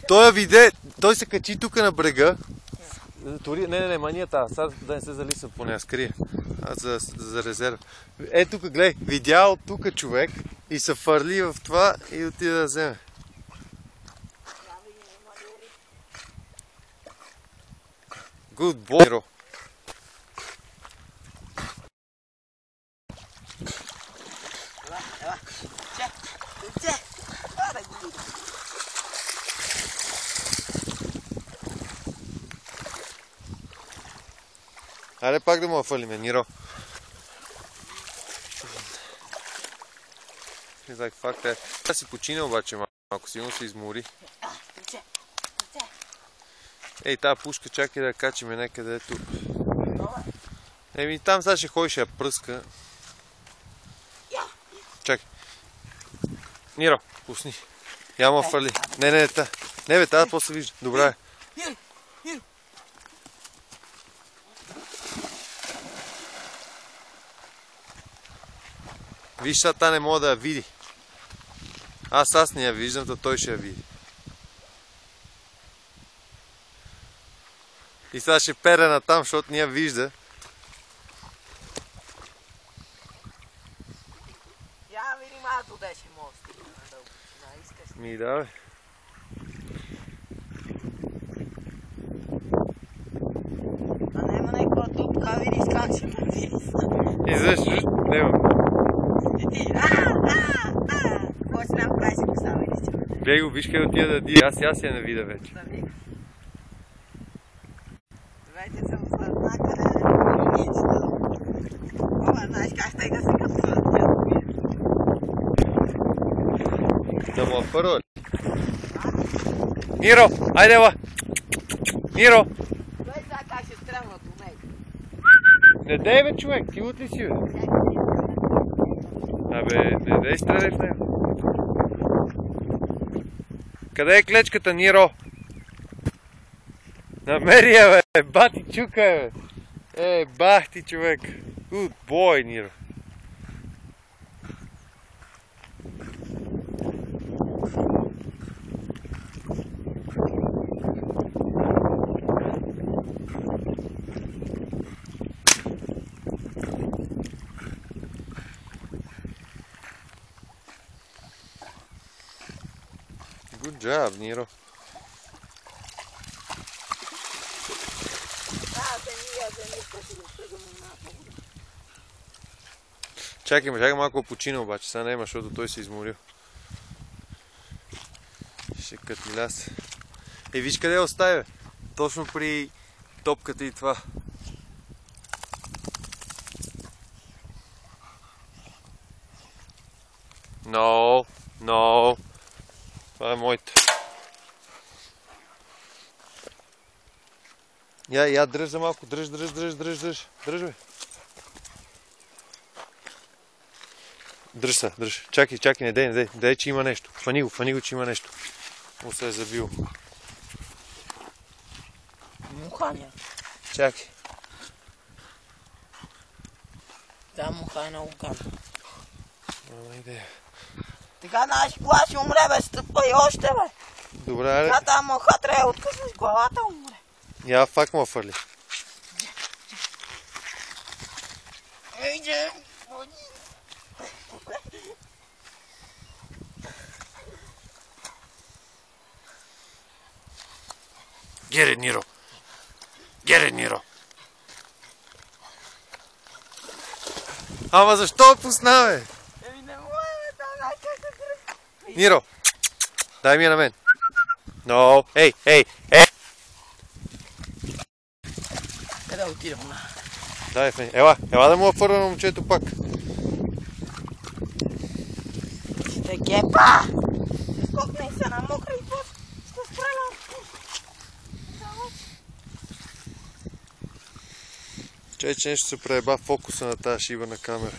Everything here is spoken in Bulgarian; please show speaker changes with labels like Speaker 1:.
Speaker 1: Той я виде, той се качи тук на брега. Не, манията, сега да не се залиса по нея, скрие. За резерва. Е, тук гледай, видял тук човек и се фърли в това и отиде да вземе. Good boy. Хайде пак да му фърлиме, Ниро. Да си почине обаче малко, сигурно се измори. Ей, тази пушка чакай да я качиме някъде ето. Еми там сега ще ходи, ще я пръска. Чакай. Ниро, пусни. Я му фърли. Не, та. Не бе, тази после вижда. Добра е. Виж, сега та не мога да я види. Аз не я виждам, то той ще я види. И сега ще пере на там, защото не я вижда.
Speaker 2: Я види малко да ще мога стигна на дълбочина.
Speaker 1: Ми да, бе.
Speaker 2: А нема некоя топка, видиш как ще ме виса.
Speaker 1: Изведнъж, нема.
Speaker 2: Какво ще направиш, ако става видиш?
Speaker 1: Гледай го, виж къде отида да ди. Аз я не видя вече.
Speaker 2: Вече съм слъзна, къде не нищо. Ова, знаеш как стега си като слъзна.
Speaker 1: Да му афърва ли? Ниро, айде ела! Ниро!
Speaker 2: Той сега как ще стрелна до него.
Speaker 1: Не дей бе, човек, ти лут ли си бе? Абе, не дей стреляй в него. Къде е клечката, Ниро? Намери я, бе! Бати чука, бе! Бах ти, човек! Good boy, Ниро! Good job, Ниро! Чакай малко почина обаче, сега няма, защото той се изморил. Ще катиляс. Виж къде я остави, бе. Точно при топката и това. No. Това е моите. Я дръж за малко, дръж, бе. Дръж. Чакай, не дей, че има нещо. Фани го, че има нещо. Му се е забил.
Speaker 2: Муханя.
Speaker 1: Чакай.
Speaker 2: Да, муха е много гадна.
Speaker 1: Няма идея.
Speaker 2: Така, знаеш, кога ще умре, бе, стъпа и още, бе.
Speaker 1: Добре, аре.
Speaker 2: Сега тази муха трябва да откъснеш главата, умре.
Speaker 1: Я фак му фърли.
Speaker 2: Ейде.
Speaker 1: Get it, Niro! Ама защо пусна, бе?
Speaker 2: Еми не мога, бе, там най-как да кръг.
Speaker 1: Ниро! Дай ми я на мен. No, ей!
Speaker 2: Къде отидам, на?
Speaker 1: Дай в мен. Ела да му афърва на момчето пак.
Speaker 2: Ще гепа! Ще скокне и се на мокра и после ще стрелям.
Speaker 1: Че нещо се прееба фокуса на тази шива на камера.